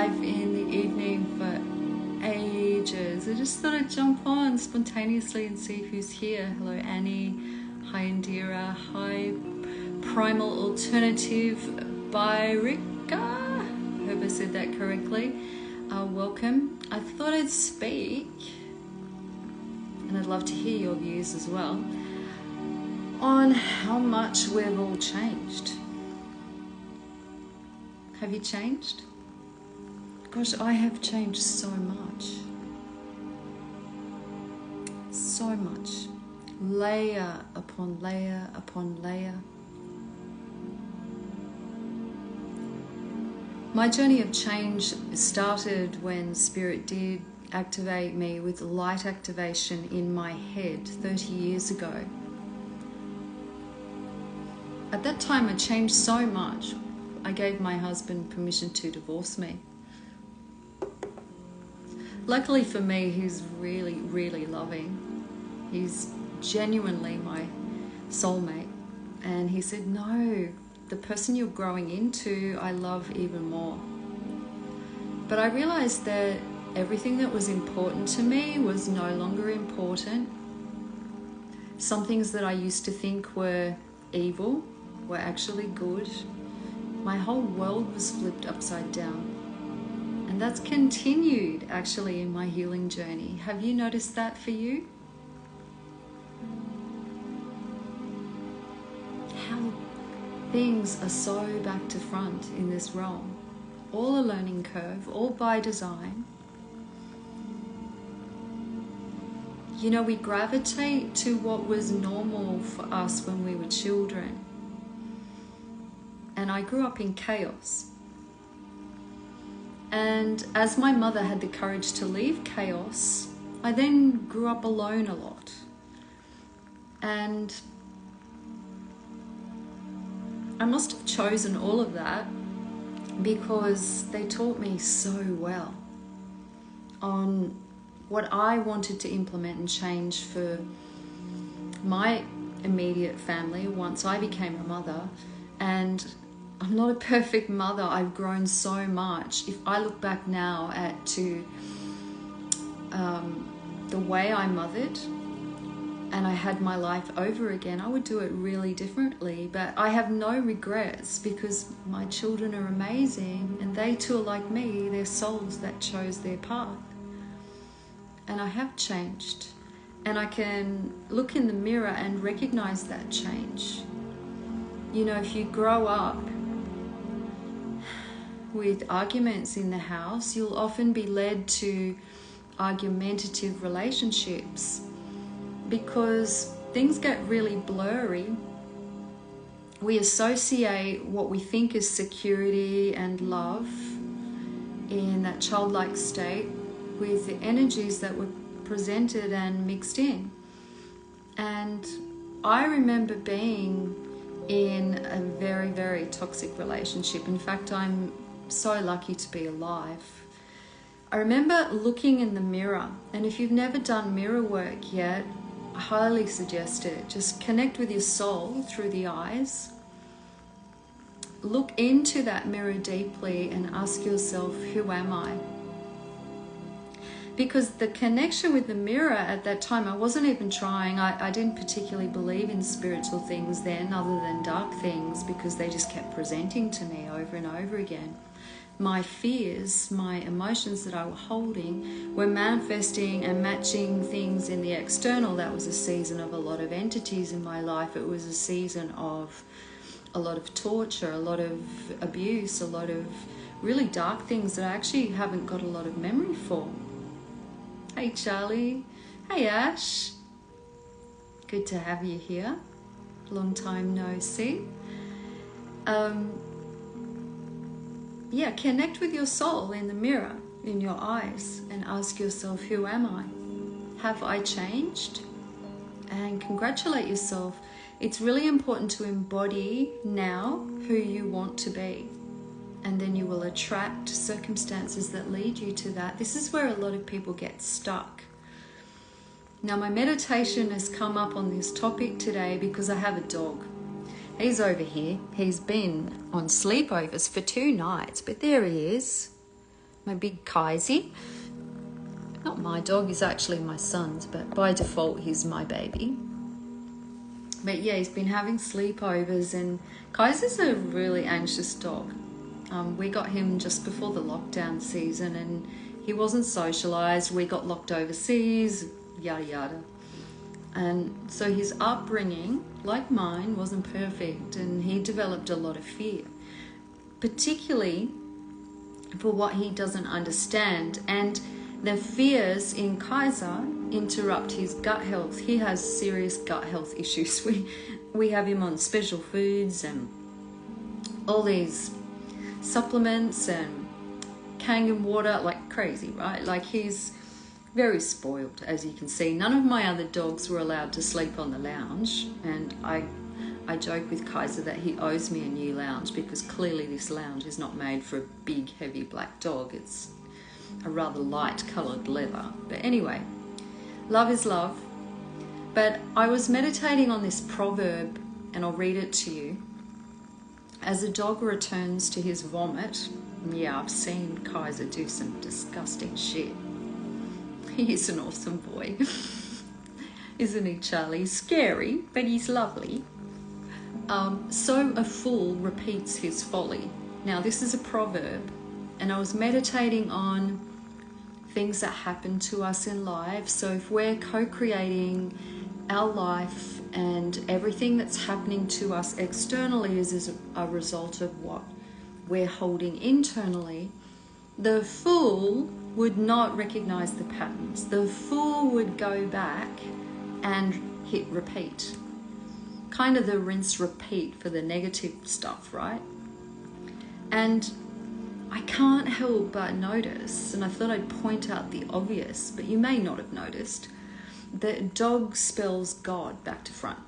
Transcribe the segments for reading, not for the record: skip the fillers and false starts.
live in the evening for ages. I just thought I'd jump on spontaneously and see who's here. Hello Annie, hi Indira, hi Primal Alternative by Rika. I hope I said that correctly. Welcome. I thought I'd speak, and I'd love to hear your views as well, on how much we've all changed. Have you changed? Gosh, I have changed so much. So much. Layer upon layer upon layer. My journey of change started when Spirit did activate me with light activation in my head 30 years ago. At that time, I changed so much. I gave my husband permission to divorce me. Luckily for me, he's really, really loving. He's genuinely my soulmate. And he said, no, the person you're growing into, I love even more. But I realized that everything that was important to me was no longer important. Some things that I used to think were evil were actually good. My whole world was flipped upside down. And that's continued actually in my healing journey. Have you noticed that for you? How things are so back to front in this realm. All a learning curve, all by design. You know, we gravitate to what was normal for us when we were children. And I grew up in chaos. And as my mother had the courage to leave chaos, I then grew up alone a lot. And I must have chosen all of that because they taught me so well on what I wanted to implement and change for my immediate family once I became a mother. And I'm not a perfect mother. I've grown so much. If I look back now to the way I mothered and I had my life over again, I would do it really differently. But I have no regrets because my children are amazing and they too are like me. They're souls that chose their path. And I have changed. And I can look in the mirror and recognize that change. You know, if you grow up with arguments in the house, you'll often be led to argumentative relationships because things get really blurry. We associate what we think is security and love in that childlike state with the energies that were presented and mixed in. And I remember being in a very, very toxic relationship. In fact, I'm so lucky to be alive. I remember looking in the mirror, and if you've never done mirror work yet, I highly suggest it. Just connect with your soul through the eyes. Look into that mirror deeply and ask yourself, who am I? Because the connection with the mirror at that time, I wasn't even trying. I didn't particularly believe in spiritual things then other than dark things because they just kept presenting to me over and over again. My fears, my emotions that I was holding were manifesting and matching things in the external. That was a season of a lot of entities in my life. It was a season of a lot of torture, a lot of abuse, a lot of really dark things that I actually haven't got a lot of memory for. Hey Charlie, hey Ash, good to have you here, long time no see. Yeah, connect with your soul in the mirror, in your eyes, and ask yourself, who am I? Have I changed? And congratulate yourself. It's really important to embody now who you want to be. And then you will attract circumstances that lead you to that. This is where a lot of people get stuck. Now, my meditation has come up on this topic today because I have a dog. He's over here. He's been on sleepovers for 2 nights, but there he is. my big Kaisi. Not my dog, he's actually my son's, but by default he's my baby. But yeah, he's been having sleepovers, and Kaiser's a really anxious dog. We got him just before the lockdown season, and he wasn't socialised. We got locked overseas, yada yada. And so his upbringing, like mine, wasn't perfect, and he developed a lot of fear, particularly for what he doesn't understand. And the fears in Kaiser interrupt his gut health. He has serious gut health issues. We have him on special foods and all these supplements and Kangen water, like crazy, right? Like, he's very spoiled, as you can see. None of my other dogs were allowed to sleep on the lounge, and I joke with Kaiser that he owes me a new lounge, because clearly this lounge is not made for a big, heavy black dog. It's a rather light coloured leather. But anyway, love is love. But I was meditating on this proverb, and I'll read it to you. As a dog returns to his vomit, yeah, I've seen Kaiser do some disgusting shit. He's an awesome boy. Isn't he, Charlie? Scary, but he's lovely. So a fool repeats his folly. Now, this is a proverb, and I was meditating on things that happen to us in life. So if we're co-creating our life, and everything that's happening to us externally is a result of what we're holding internally, the fool would not recognize the patterns. The fool would go back and hit repeat. Kind of the rinse repeat for the negative stuff, right? And I can't help but notice, and I thought I'd point out the obvious, but you may not have noticed, that dog spells God back to front.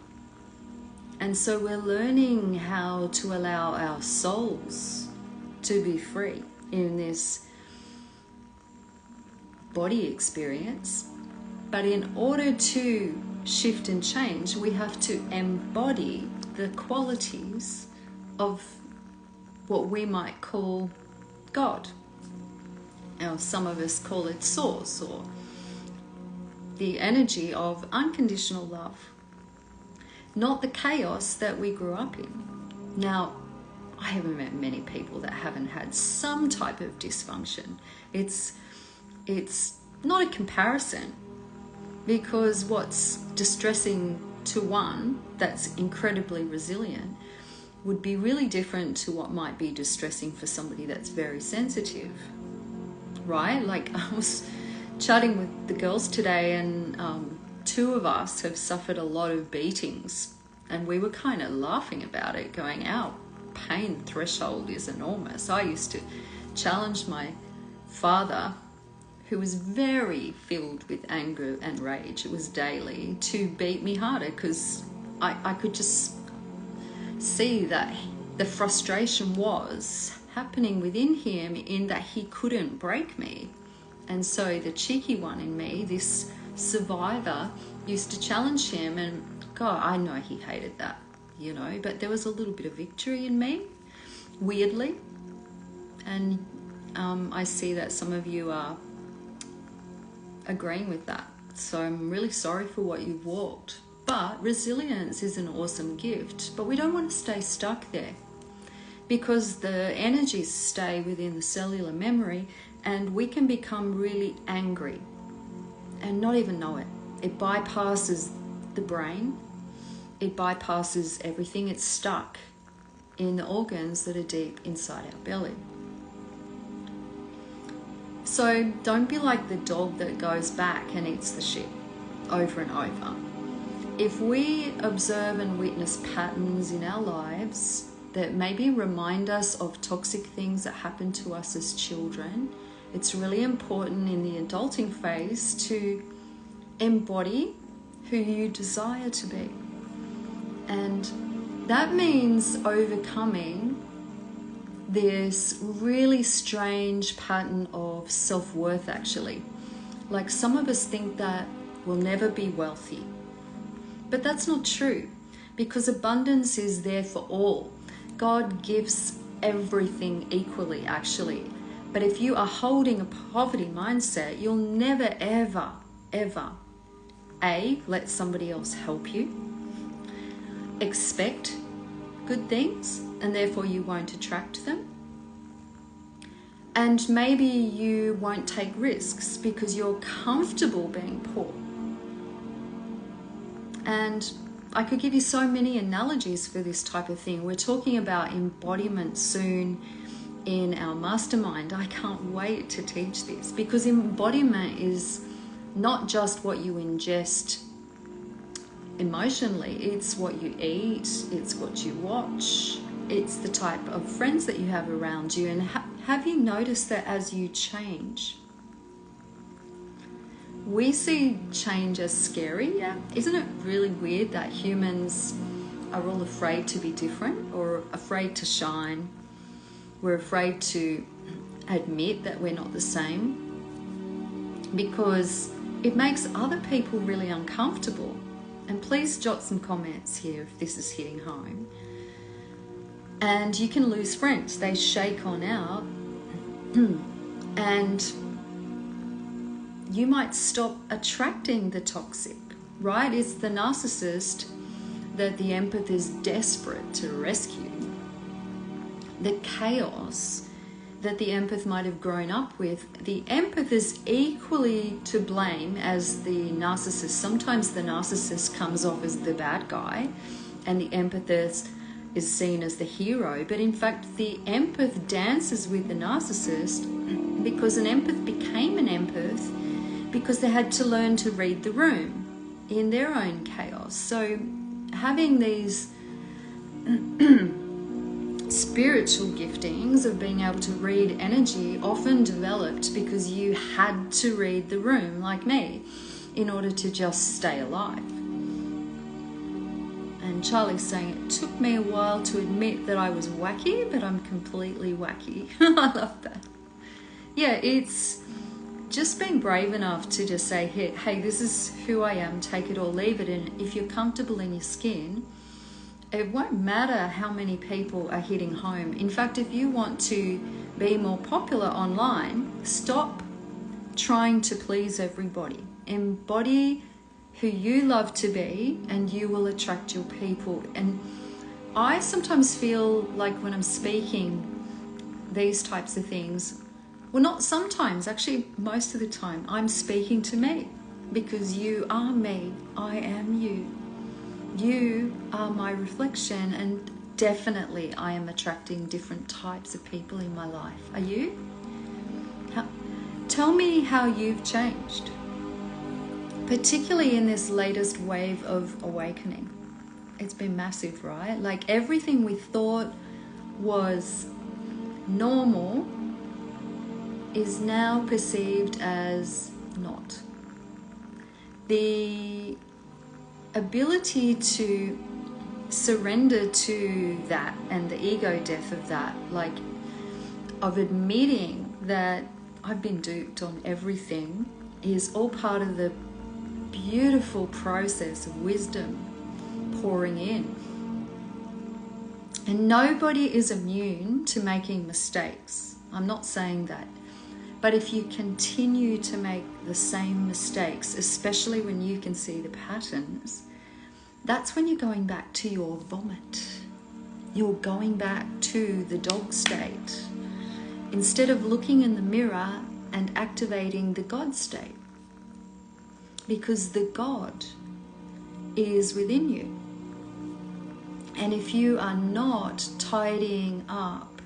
And so we're learning how to allow our souls to be free in this body experience. But in order to shift and change, we have to embody the qualities of what we might call God. Now, some of us call it source, or the energy of unconditional love, not the chaos that we grew up in. Now, I haven't met many people that haven't had some type of dysfunction. It's not a comparison, because what's distressing to one that's incredibly resilient would be really different to what might be distressing for somebody that's very sensitive, right? Like, I was chatting with the girls today, and two of us have suffered a lot of beatings, and we were kind of laughing about it, going, our pain threshold is enormous. I used to challenge my father, who was very filled with anger and rage, it was daily, to beat me harder, because I could just see that the frustration was happening within him, in that he couldn't break me. And so the cheeky one in me, this survivor, used to challenge him, and God, I know he hated that, you know, but there was a little bit of victory in me, weirdly. And I see that some of you are agreeing with that. So I'm really sorry for what you've walked. But resilience is an awesome gift, but we don't want to stay stuck there, because the energies stay within the cellular memory, and we can become really angry and not even know it. It bypasses the brain. It bypasses everything. It's stuck in the organs that are deep inside our belly. So don't be like the dog that goes back and eats the shit over and over. If we observe and witness patterns in our lives that maybe remind us of toxic things that happened to us as children, it's really important in the adulting phase to embody who you desire to be. And that means overcoming this really strange pattern of self-worth, actually. Like, some of us think that we'll never be wealthy, but that's not true, because abundance is there for all. God gives everything equally, actually. But if you are holding a poverty mindset, you'll never, ever, ever, A, let somebody else help you, expect good things, and therefore you won't attract them. And maybe you won't take risks because you're comfortable being poor. And I could give you so many analogies for this type of thing. We're talking about embodiment soon in our mastermind. I can't wait to teach this, because embodiment is not just what you ingest emotionally, it's what you eat, it's what you watch, it's the type of friends that you have around you. And have you noticed that as you change, we see change as scary? Yeah. Isn't it really weird that humans are all afraid to be different, or afraid to shine? We're afraid to admit that we're not the same because it makes other people really uncomfortable. And please jot some comments here if this is hitting home. And you can lose friends. They shake on out. And you might stop attracting the toxic, right? It's the narcissist that the empath is desperate to rescue. The chaos that the empath might have grown up with, the empath is equally to blame as the narcissist. Sometimes the narcissist comes off as the bad guy and the empath is seen as the hero. But in fact, the empath dances with the narcissist because an empath became an empath because they had to learn to read the room in their own chaos. So having these spiritual giftings of being able to read energy often developed because you had to read the room, like me, in order to just stay alive. And Charlie's saying, it took me a while to admit that I was wacky, but I'm completely wacky. I love that. Yeah, it's just being brave enough to just say, hey, this is who I am, take it or leave it. And if you're comfortable in your skin, it won't matter how many people are hitting home. In fact, if you want to be more popular online, stop trying to please everybody. Embody who you love to be, and you will attract your people. And I sometimes feel like when I'm speaking these types of things, well, not sometimes, actually most of the time, I'm speaking to me, because you are me, I am you. You are my reflection, and definitely I am attracting different types of people in my life. Are you? Tell me how you've changed, particularly in this latest wave of awakening. It's been massive, right? Like everything we thought was normal is now perceived as not. The ability to surrender to that and the ego death of that, like of admitting that I've been duped on everything, is all part of the beautiful process of wisdom pouring in. And nobody is immune to making mistakes. I'm not saying that. But if you continue to make the same mistakes, especially when you can see the patterns, that's when you're going back to your vomit. You're going back to the dog state instead of looking in the mirror and activating the God state. Because the God is within you. And if you are not tidying up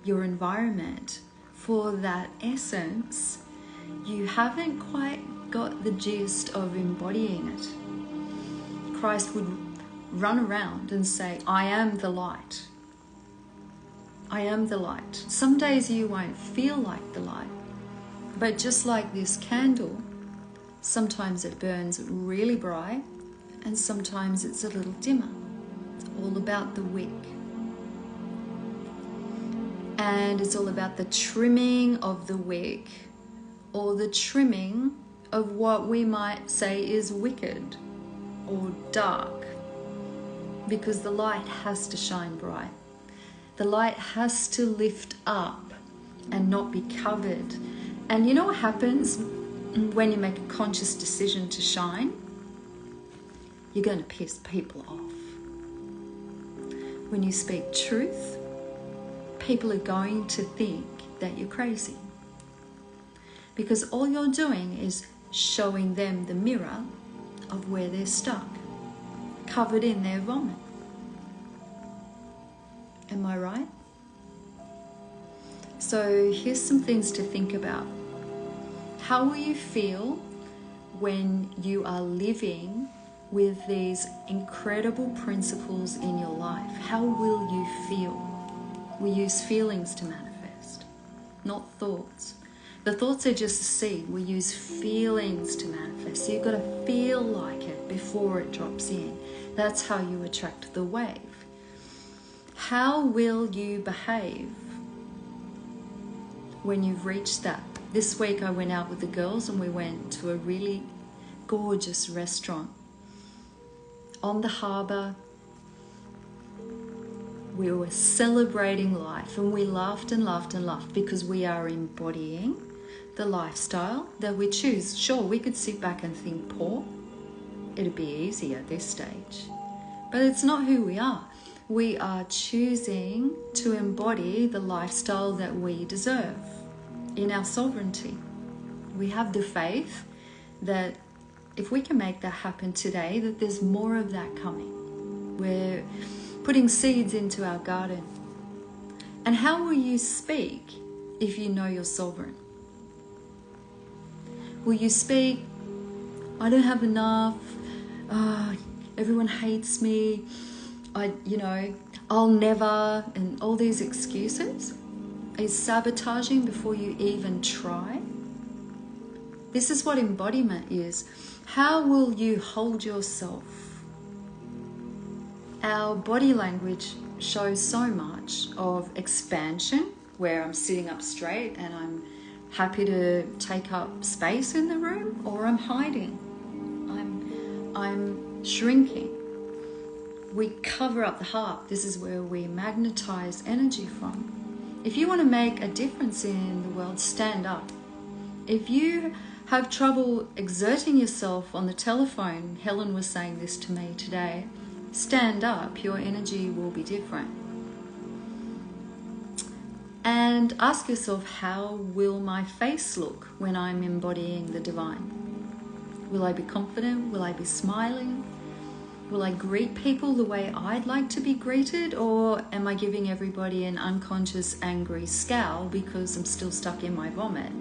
your environment for that essence, you haven't quite got the gist of embodying it. Christ would run around and say, I am the light. I am the light. Some days you won't feel like the light, but just like this candle, sometimes it burns really bright and sometimes it's a little dimmer. It's all about the wick. And it's all about the trimming of the wick, or the trimming of what we might say is wicked or dark, because the light has to shine bright. The light has to lift up and not be covered. And you know what happens when you make a conscious decision to shine? You're going to piss people off. When you speak truth, people are going to think that you're crazy. Because all you're doing is showing them the mirror of where they're stuck, covered in their vomit. Am I right? So here's some things to think about. How will you feel when you are living with these incredible principles in your life? How will you feel? We use feelings to manifest, not thoughts. The thoughts are just a seed. We use feelings to manifest. So you've got to feel like it before it drops in. That's how you attract the wave. How will you behave when you've reached that? This week I went out with the girls and we went to a really gorgeous restaurant on the harbour. We were celebrating life and we laughed and laughed and laughed because we are embodying the lifestyle that we choose. Sure, we could sit back and think poor. It'd be easy at this stage. But it's not who we are. We are choosing to embody the lifestyle that we deserve in our sovereignty. We have the faith that if we can make that happen today, that there's more of that coming. We're putting seeds into our garden. And how will you speak if you know you're sovereign? Will you speak, I don't have enough, everyone hates me, I'll never, and all these excuses? Is sabotaging before you even try? This is what embodiment is. How will you hold yourself? Our body language shows so much of expansion, where I'm sitting up straight and I'm happy to take up space in the room, or I'm hiding. I'm shrinking. We cover up the heart. This is where we magnetize energy from. If you want to make a difference in the world, stand up. If you have trouble exerting yourself on the telephone, Helen was saying this to me today, stand up, your energy will be different. And ask yourself, how will my face look when I'm embodying the divine? Will I be confident? Will I be smiling? Will I greet people the way I'd like to be greeted? Or am I giving everybody an unconscious angry scowl because I'm still stuck in my vomit?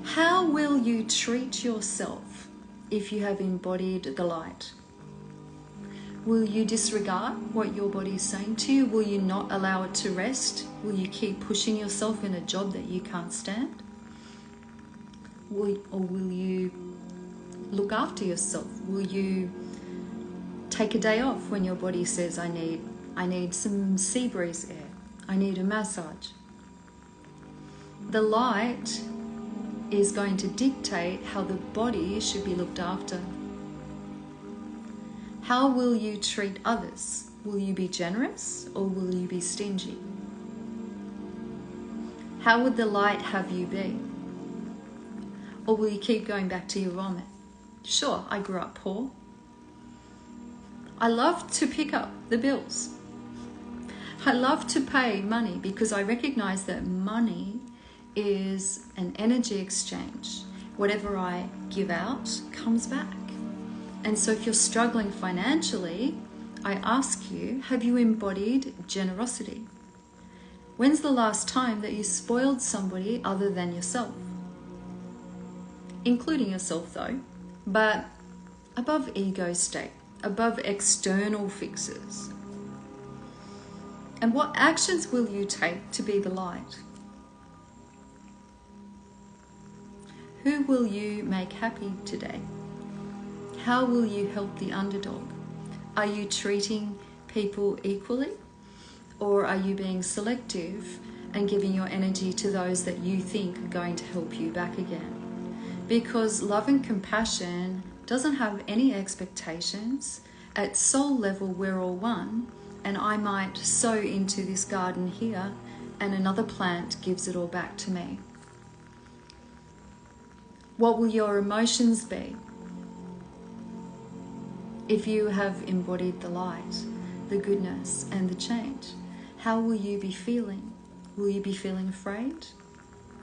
How will you treat yourself if you have embodied the light? Will you disregard what your body is saying to you? Will you not allow it to rest? Will you keep pushing yourself in a job that you can't stand? Or will you look after yourself? Will you take a day off when your body says, I need some sea breeze air, I need a massage? The light is going to dictate how the body should be looked after. How will you treat others? Will you be generous or will you be stingy? How would the light have you be? Or will you keep going back to your vomit? Sure, I grew up poor. I love to pick up the bills. I love to pay money because I recognize that money is an energy exchange. Whatever I give out comes back. And so if you're struggling financially, I ask you, have you embodied generosity? When's the last time that you spoiled somebody other than yourself? Including yourself though, but above ego state, above external fixes. And what actions will you take to be the light? Who will you make happy today? How will you help the underdog? Are you treating people equally? Or are you being selective and giving your energy to those that you think are going to help you back again? Because love and compassion doesn't have any expectations. At soul level, we're all one. And I might sow into this garden here and another plant gives it all back to me. What will your emotions be if you have embodied the light, the goodness, and the change? How will you be feeling? Will you be feeling afraid?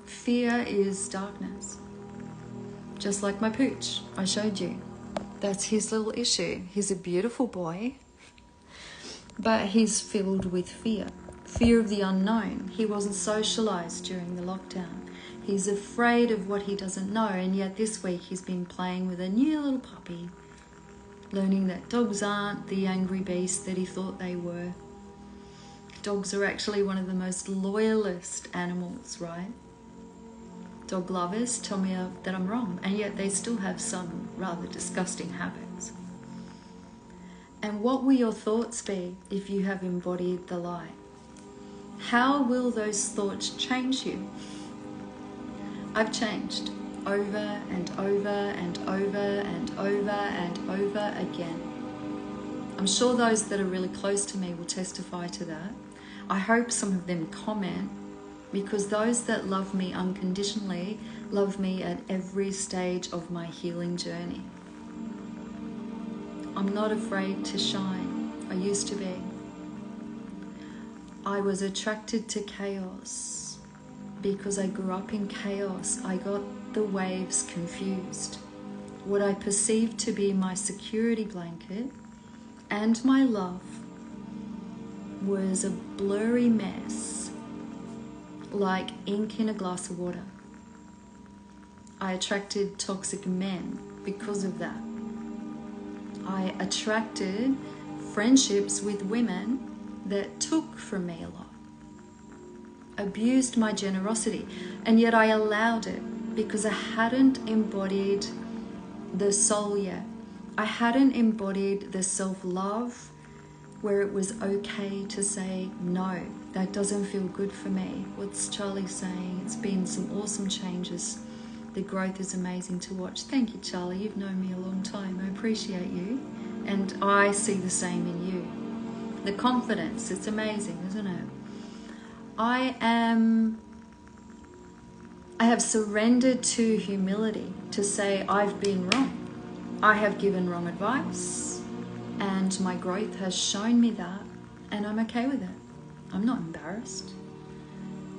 Fear is darkness. Just like my pooch I showed you. That's his little issue. He's a beautiful boy, but he's filled with fear. Fear of the unknown. He wasn't socialized during the lockdown. He's afraid of what he doesn't know, and yet this week he's been playing with a new little puppy, learning that dogs aren't the angry beast that he thought they were. Dogs are actually one of the most loyalist animals, right? Dog lovers tell me that I'm wrong, and yet they still have some rather disgusting habits. And what will your thoughts be if you have embodied the light? How will those thoughts change you? I've changed over and over and over and over and over again. I'm sure those that are really close to me will testify to that. I hope some of them comment, because those that love me unconditionally love me at every stage of my healing journey. I'm not afraid to shine. I used to be. I was attracted to chaos because I grew up in chaos. I got the waves confused. What I perceived to be my security blanket and my love was a blurry mess, like ink in a glass of water. I attracted toxic men because of that. I attracted friendships with women that took from me a lot, abused my generosity, and yet I allowed it because I hadn't embodied the soul yet. I hadn't embodied the self-love where it was okay to say, no, that doesn't feel good for me. What's Charlie saying? It's been some awesome changes. The growth is amazing to watch. Thank you, Charlie. You've known me a long time. I appreciate you. And I see the same in you. The confidence, it's amazing, isn't it? I have surrendered to humility to say I've been wrong. I have given wrong advice, and my growth has shown me that, and I'm okay with it. I'm not embarrassed.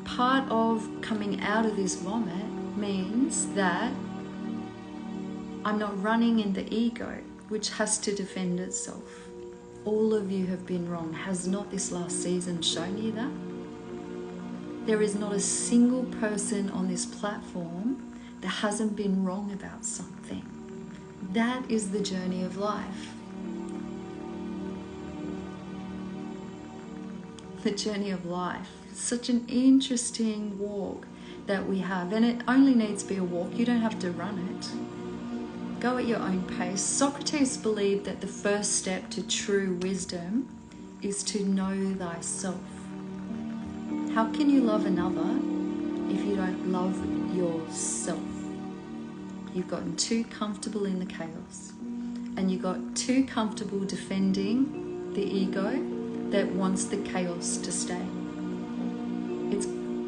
Part of coming out of this vomit means that I'm not running in the ego, which has to defend itself. All of you have been wrong. Has not this last season shown you that? There is not a single person on this platform that hasn't been wrong about something. That is the journey of life. The journey of life. Such an interesting walk that we have, and it only needs to be a walk. You don't have to run it. Go at your own pace. Socrates believed that the first step to true wisdom is to know thyself. How can you love another if you don't love yourself? You've gotten too comfortable in the chaos, and you got too comfortable defending the ego that wants the chaos to stay.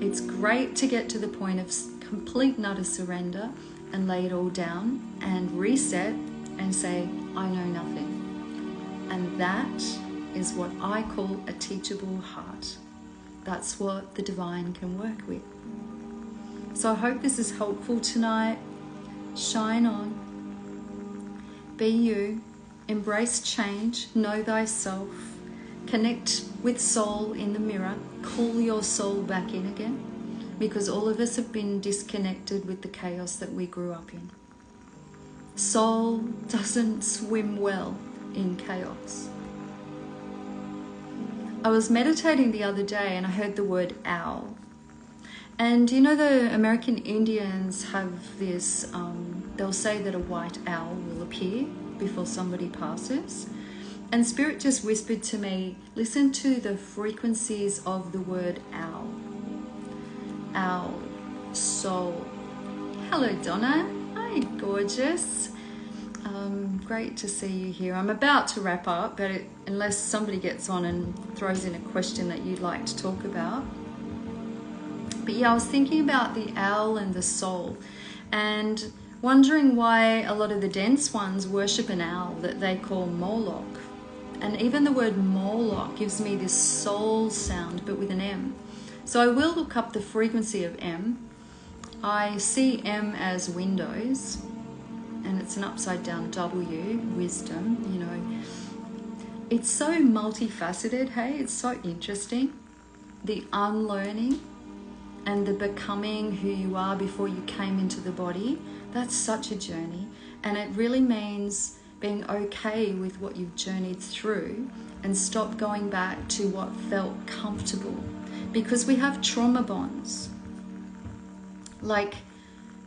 It's great to get to the point of complete and utter surrender and lay it all down and reset and say, I know nothing. And that is what I call a teachable heart. That's what the divine can work with. So I hope this is helpful tonight. Shine on. Be you. Embrace change. Know thyself. Connect with soul in the mirror. Call your soul back in again, because all of us have been disconnected with the chaos that we grew up in. Soul doesn't swim well in chaos. I was meditating the other day and I heard the word owl. And you know, the American Indians have this, they'll say that a white owl will appear before somebody passes. And Spirit just whispered to me, listen to the frequencies of the word owl. Owl, soul. Hello, Donna. Hi, gorgeous. Great to see you here. I'm about to wrap up, but unless somebody gets on and throws in a question that you'd like to talk about. But yeah, I was thinking about the owl and the soul, and wondering why a lot of the dense ones worship an owl that they call Moloch. And even the word Moloch gives me this soul sound, but with an M. So I will look up the frequency of M. I see M as windows, and it's an upside down W, wisdom, you know. It's so multifaceted, hey? It's so interesting. The unlearning and the becoming who you are before you came into the body, that's such a journey. And it really means being okay with what you've journeyed through and stop going back to what felt comfortable. Because we have trauma bonds. Like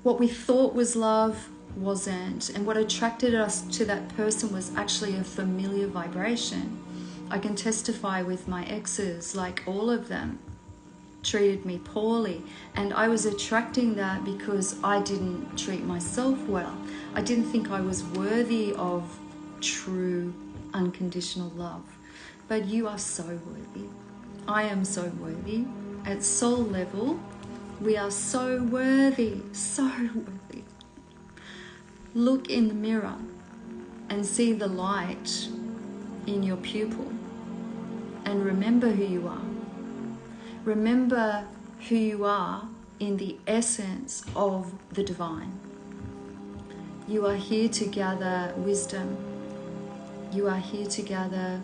what we thought was love wasn't, and what attracted us to that person was actually a familiar vibration. I can testify with my exes, like all of them treated me poorly, and I was attracting that because I didn't treat myself well. I didn't think I was worthy of true unconditional love. But you are so worthy. I am so worthy. At soul level, we are so worthy, so worthy. Look in the mirror and see the light in your pupil, and remember who you are. Remember who you are in the essence of the divine. You are here to gather wisdom. You are here to gather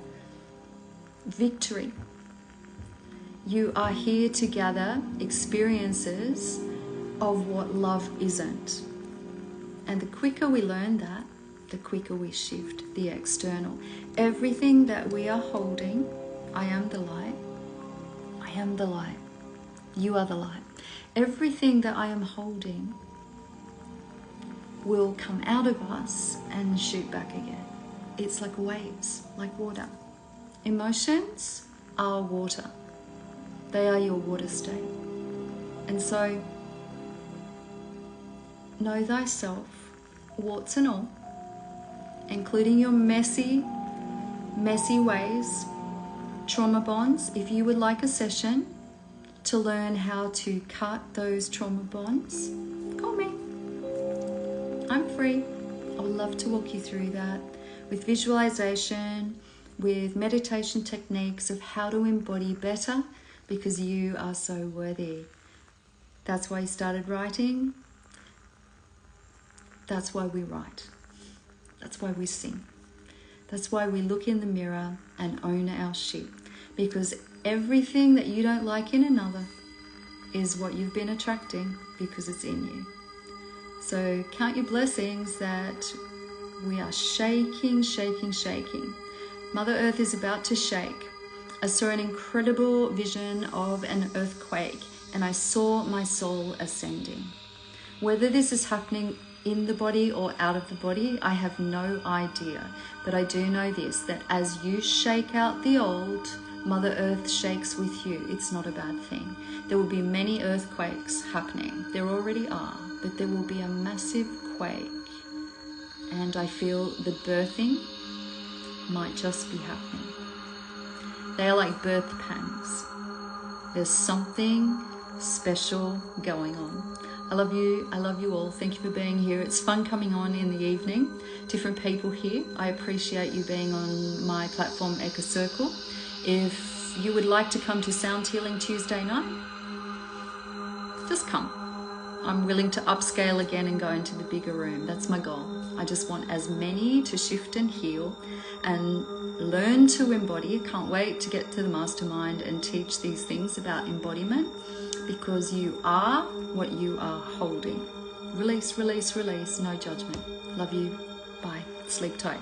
victory. You are here to gather experiences of what love isn't. And the quicker we learn that, the quicker we shift the external. Everything that we are holding, I am the light. I am the light. You are the light. Everything that I am holding will come out of us and shoot back again. It's like waves, like water. Emotions are water. They are your water state. And so, know thyself, warts and all, including your messy ways, trauma bonds. If you would like a session to learn how to cut those trauma bonds, call me. I'm free. I would love to walk you through that with visualization, with meditation techniques of how to embody better, because you are so worthy. That's why you started writing. That's why we write. That's why we sing. That's why we look in the mirror and own our shit. Because everything that you don't like in another is what you've been attracting, because it's in you. So count your blessings that we are shaking, shaking, shaking. Mother Earth is about to shake. I saw an incredible vision of an earthquake, and I saw my soul ascending. Whether this is happening in the body or out of the body, I have no idea. But I do know this, that as you shake out the old, Mother Earth shakes with you. It's not a bad thing. There will be many earthquakes happening. There already are, but there will be a massive quake. And I feel the birthing might just be happening. They are like birth pangs. There's something special going on. I love you all. Thank you for being here. It's fun coming on in the evening. Different people here. I appreciate you being on my platform, Echo Circle. If you would like to come to Sound Healing Tuesday night, just come. I'm willing to upscale again and go into the bigger room. That's my goal. I just want as many to shift and heal and learn to embody. Can't wait to get to the mastermind and teach these things about embodiment, because you are what you are holding. Release, release, release. No judgment. Love you. Bye. Sleep tight.